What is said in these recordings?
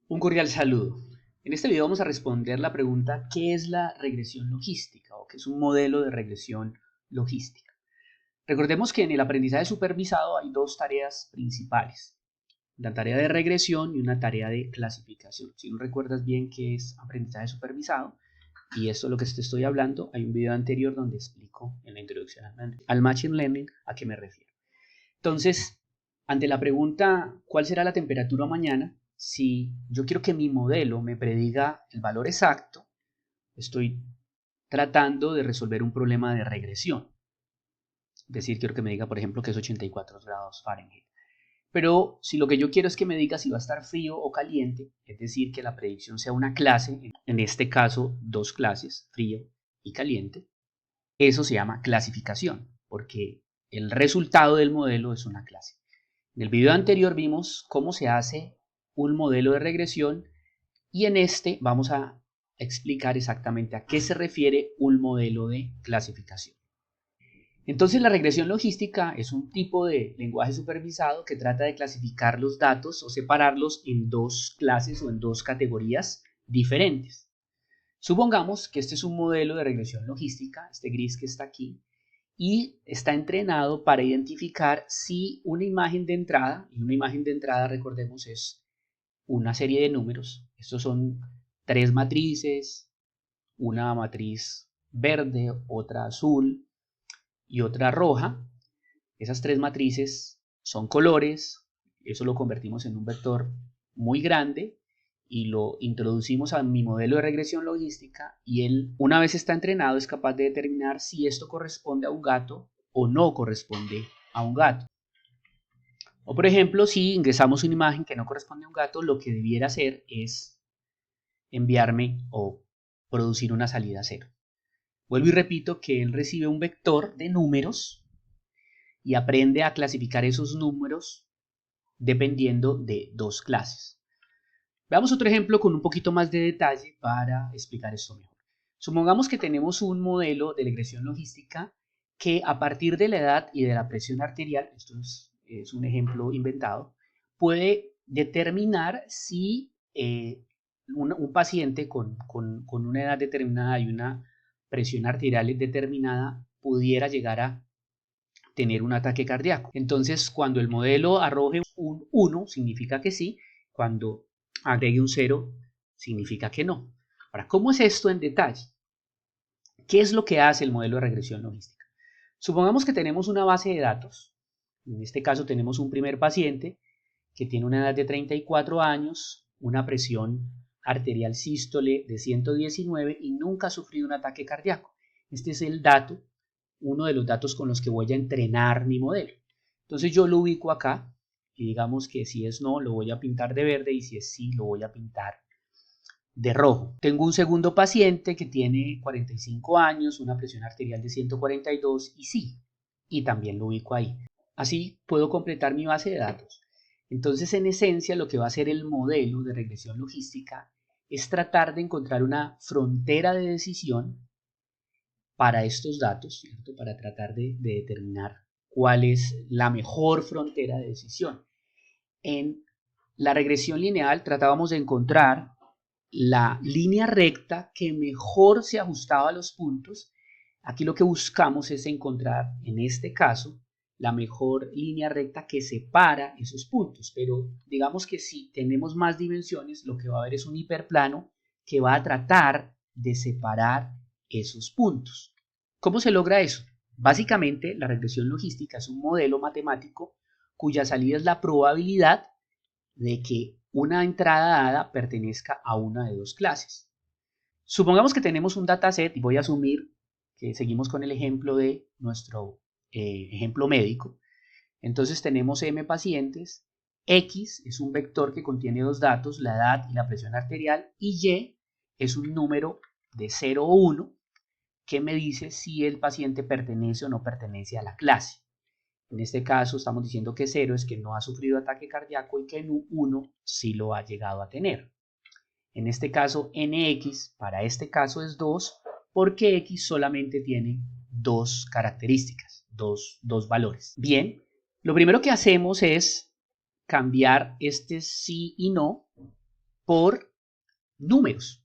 Un cordial saludo. En este video vamos a responder la pregunta ¿qué es la regresión logística o qué es un modelo de regresión logística? Recordemos que en el aprendizaje supervisado hay dos tareas principales, una tarea de regresión y una tarea de clasificación. Si no recuerdas bien qué es aprendizaje supervisado y esto es lo que te estoy hablando, hay un video anterior donde explico en la introducción al Machine Learning a qué me refiero. Entonces, ante la pregunta ¿cuál será la temperatura mañana? Si yo quiero que mi modelo me prediga el valor exacto, estoy tratando de resolver un problema de regresión. Es decir, quiero que me diga, por ejemplo, que es 84 grados Fahrenheit. Pero si lo que yo quiero es que me diga si va a estar frío o caliente, es decir, que la predicción sea una clase, en este caso dos clases, frío y caliente, eso se llama clasificación, porque el resultado del modelo es una clase. En el video anterior vimos cómo se hace un modelo de regresión y en este vamos a explicar exactamente a qué se refiere un modelo de clasificación. Entonces la regresión logística es un tipo de lenguaje supervisado que trata de clasificar los datos o separarlos en dos clases o en dos categorías diferentes. Supongamos que este es un modelo de regresión logística, este gris que está aquí, y está entrenado para identificar si una imagen de entrada, y una imagen de entrada, recordemos, es una serie de números. Estos son tres matrices, una matriz verde, otra azul y otra roja. Esas tres matrices son colores, eso lo convertimos en un vector muy grande y lo introducimos a mi modelo de regresión logística y él, una vez está entrenado, es capaz de determinar si esto corresponde a un gato o no corresponde a un gato. O por ejemplo, si ingresamos una imagen que no corresponde a un gato, lo que debiera hacer es enviarme o producir una salida cero. Vuelvo y repito que él recibe un vector de números y aprende a clasificar esos números dependiendo de dos clases. Veamos otro ejemplo con un poquito más de detalle para explicar esto mejor. Supongamos que tenemos un modelo de regresión logística que a partir de la edad y de la presión arterial, esto es un ejemplo inventado, puede determinar si un paciente con una edad determinada y una presión arterial determinada pudiera llegar a tener un ataque cardíaco. Entonces, cuando el modelo arroje un 1, significa que sí, cuando agregue un 0, significa que no. Ahora, ¿cómo es esto en detalle? ¿Qué es lo que hace el modelo de regresión logística? Supongamos que tenemos una base de datos. En este caso tenemos un primer paciente que tiene una edad de 34 años, una presión arterial sístole de 119 y nunca ha sufrido un ataque cardíaco. Este es el dato, uno de los datos con los que voy a entrenar mi modelo. Entonces yo lo ubico acá y digamos que si es no, lo voy a pintar de verde y si es sí, lo voy a pintar de rojo. Tengo un segundo paciente que tiene 45 años, una presión arterial de 142 y sí, y también lo ubico ahí. Así puedo completar mi base de datos. Entonces, en esencia, lo que va a hacer el modelo de regresión logística es tratar de encontrar una frontera de decisión para estos datos, ¿cierto? Para tratar de determinar cuál es la mejor frontera de decisión. En la regresión lineal tratábamos de encontrar la línea recta que mejor se ajustaba a los puntos. Aquí lo que buscamos es encontrar, en este caso, la mejor línea recta que separa esos puntos. Pero digamos que si tenemos más dimensiones, lo que va a haber es un hiperplano que va a tratar de separar esos puntos. ¿Cómo se logra eso? Básicamente, la regresión logística es un modelo matemático cuya salida es la probabilidad de que una entrada dada pertenezca a una de dos clases. Supongamos que tenemos un dataset y voy a asumir que seguimos con el ejemplo de nuestro ejemplo médico. Entonces tenemos M pacientes, X es un vector que contiene dos datos, la edad y la presión arterial, y Y es un número de 0 o 1 que me dice si el paciente pertenece o no pertenece a la clase. En este caso estamos diciendo que 0 es que no ha sufrido ataque cardíaco y que 1 sí lo ha llegado a tener. En este caso nx para este caso es 2 porque x solamente tiene dos características, dos valores. Bien, lo primero que hacemos es cambiar este sí y no por números.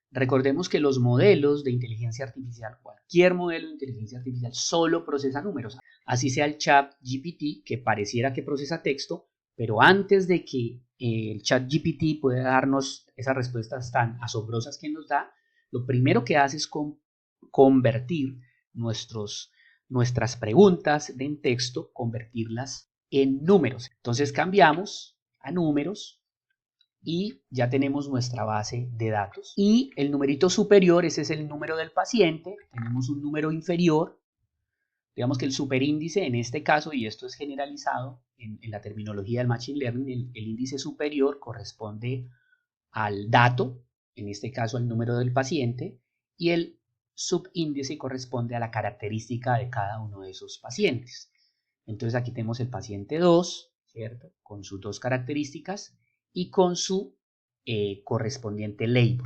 Recordemos que los modelos de inteligencia artificial, cualquier modelo de inteligencia artificial, solo procesa números. Así sea el chat GPT, que pareciera que procesa texto, pero antes de que el chat GPT pueda darnos esas respuestas tan asombrosas que nos da, lo primero que hace es convertir nuestras preguntas en texto, convertirlas en números. Entonces cambiamos a números y ya tenemos nuestra base de datos. Y el numerito superior, ese es el número del paciente. Tenemos un número inferior. Digamos que el superíndice en este caso, y esto es generalizado en la terminología del Machine Learning, el índice superior corresponde al dato, en este caso al número del paciente, y el subíndice corresponde a la característica de cada uno de esos pacientes. Entonces aquí tenemos el paciente 2, ¿cierto? Con sus dos características y con su correspondiente label.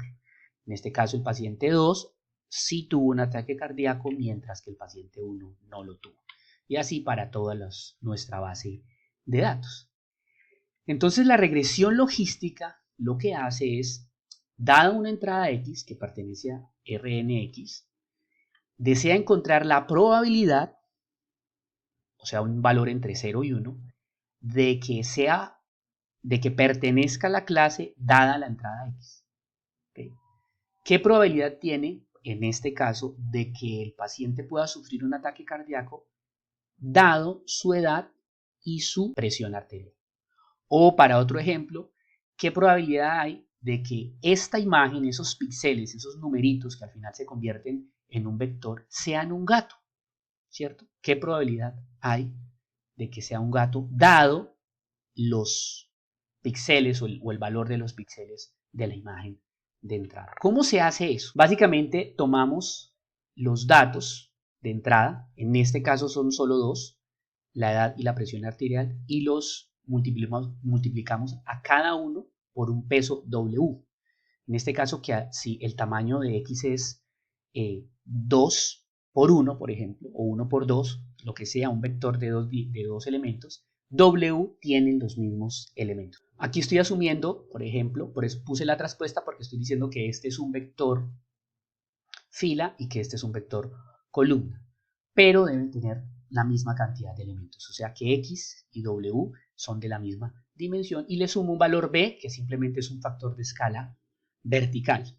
En este caso el paciente 2 sí tuvo un ataque cardíaco, mientras que el paciente 1 no lo tuvo. Y así para toda nuestra base de datos. Entonces la regresión logística lo que hace es, dada una entrada X que pertenece a RNX, desea encontrar la probabilidad, o sea, un valor entre 0 y 1, de que pertenezca a la clase dada la entrada X. ¿Okay? ¿Qué probabilidad tiene, en este caso, de que el paciente pueda sufrir un ataque cardíaco dado su edad y su presión arterial? O para otro ejemplo, ¿qué probabilidad hay de que esta imagen, esos píxeles, esos numeritos que al final se convierten en un vector, sean un gato? ¿Cierto? ¿Qué probabilidad hay de que sea un gato dado los píxeles o el valor de los píxeles de la imagen de entrada? ¿Cómo se hace eso? Básicamente tomamos los datos de entrada, en este caso son solo dos, la edad y la presión arterial, y los multiplicamos a cada uno por un peso W. En este caso, que si el tamaño de X es 2 por 1, por ejemplo, o 1 por 2, lo que sea, un vector de dos elementos, W tienen los mismos elementos. Aquí estoy asumiendo, por ejemplo, por eso puse la traspuesta, porque estoy diciendo que este es un vector fila y que este es un vector columna, pero deben tener la misma cantidad de elementos, o sea que X y W son de la misma dimensión, y le sumo un valor B, que simplemente es un factor de escala vertical.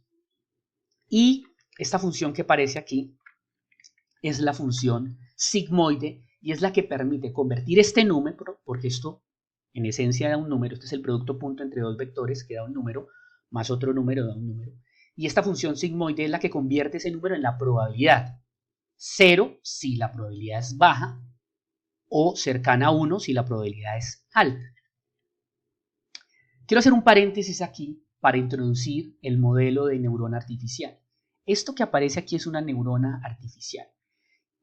Y esta función que aparece aquí es la función sigmoide, y es la que permite convertir este número, porque esto en esencia da un número, este es el producto punto entre dos vectores que da un número, más otro número da un número, y esta función sigmoide es la que convierte ese número en la probabilidad. 0 si la probabilidad es baja, o cercana a 1 si la probabilidad es alta. Quiero hacer un paréntesis aquí para introducir el modelo de neurona artificial. Esto que aparece aquí es una neurona artificial,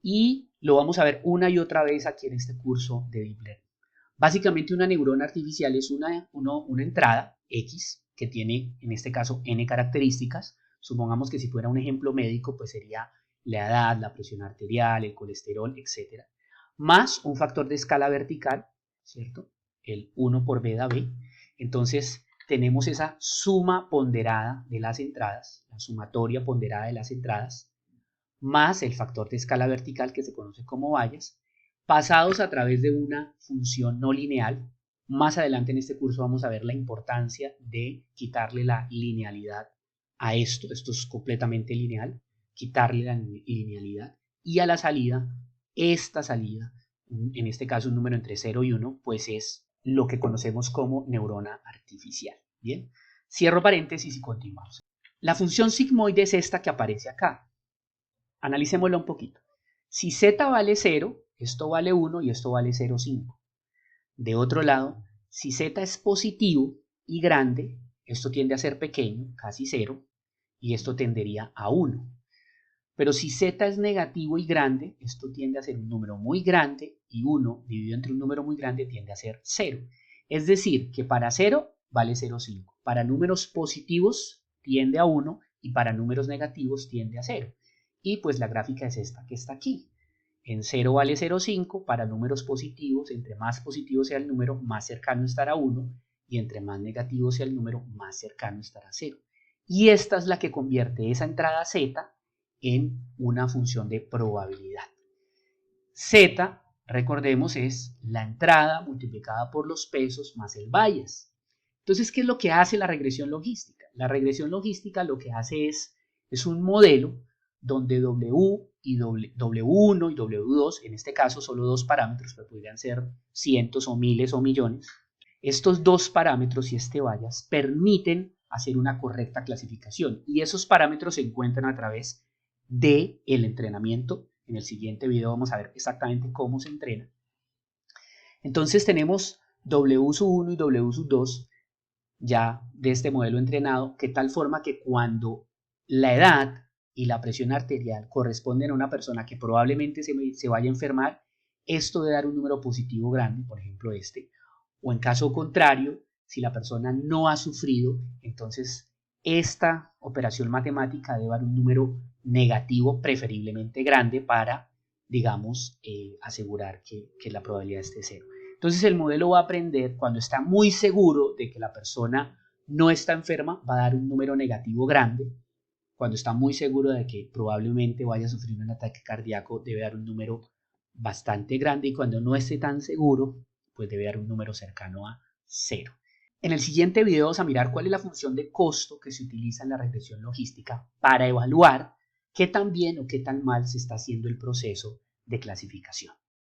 y lo vamos a ver una y otra vez aquí en este curso de Deep Learning. Básicamente una neurona artificial es una entrada X que tiene, en este caso, n características. Supongamos que si fuera un ejemplo médico, pues sería la edad, la presión arterial, el colesterol, etc. Más un factor de escala vertical, ¿cierto? El 1 por beta B. Entonces tenemos esa suma ponderada de las entradas, la sumatoria ponderada de las entradas, más el factor de escala vertical que se conoce como vallas, pasados a través de una función no lineal. Más adelante en este curso vamos a ver la importancia de quitarle la linealidad a esto. Esto es completamente lineal, quitarle la linealidad. Y a la salida, esta salida, en este caso un número entre 0 y 1, pues es lo que conocemos como neurona artificial. Bien, cierro paréntesis y continuamos. La función sigmoide es esta que aparece acá. Analicémoslo un poquito. Si z vale 0, esto vale 1 y esto vale 0,5. De otro lado, si z es positivo y grande, esto tiende a ser pequeño, casi 0, y esto tendería a 1. Pero si z es negativo y grande, esto tiende a ser un número muy grande, y 1 dividido entre un número muy grande tiende a ser 0. Es decir, que para 0 vale 0,5. Para números positivos tiende a 1 y para números negativos tiende a 0. Y pues la gráfica es esta que está aquí. En 0 vale 0,5, para números positivos, entre más positivo sea el número, más cercano estará a 1, y entre más negativo sea el número, más cercano estará a 0. Y esta es la que convierte esa entrada z en una función de probabilidad. Z, recordemos, es la entrada multiplicada por los pesos más el bias. Entonces, ¿qué es lo que hace la regresión logística? La regresión logística lo que hace es un modelo donde W y W1 y W2, en este caso solo dos parámetros, pero podrían ser cientos o miles o millones, estos dos parámetros y este bias permiten hacer una correcta clasificación y esos parámetros se encuentran a través del entrenamiento. En el siguiente video vamos a ver exactamente cómo se entrena. Entonces tenemos W1 y W2 ya de este modelo entrenado, que tal forma que cuando la edad y la presión arterial corresponden a una persona que probablemente se vaya a enfermar, esto debe dar un número positivo grande, por ejemplo este, o en caso contrario, si la persona no ha sufrido, entonces esta operación matemática debe dar un número negativo preferiblemente grande para, digamos, asegurar que la probabilidad esté cero. Entonces el modelo va a aprender cuando está muy seguro de que la persona no está enferma, va a dar un número negativo grande. Cuando está muy seguro de que probablemente vaya a sufrir un ataque cardíaco, debe dar un número bastante grande y cuando no esté tan seguro, pues debe dar un número cercano a 0. En el siguiente video vamos a mirar cuál es la función de costo que se utiliza en la regresión logística para evaluar qué tan bien o qué tan mal se está haciendo el proceso de clasificación.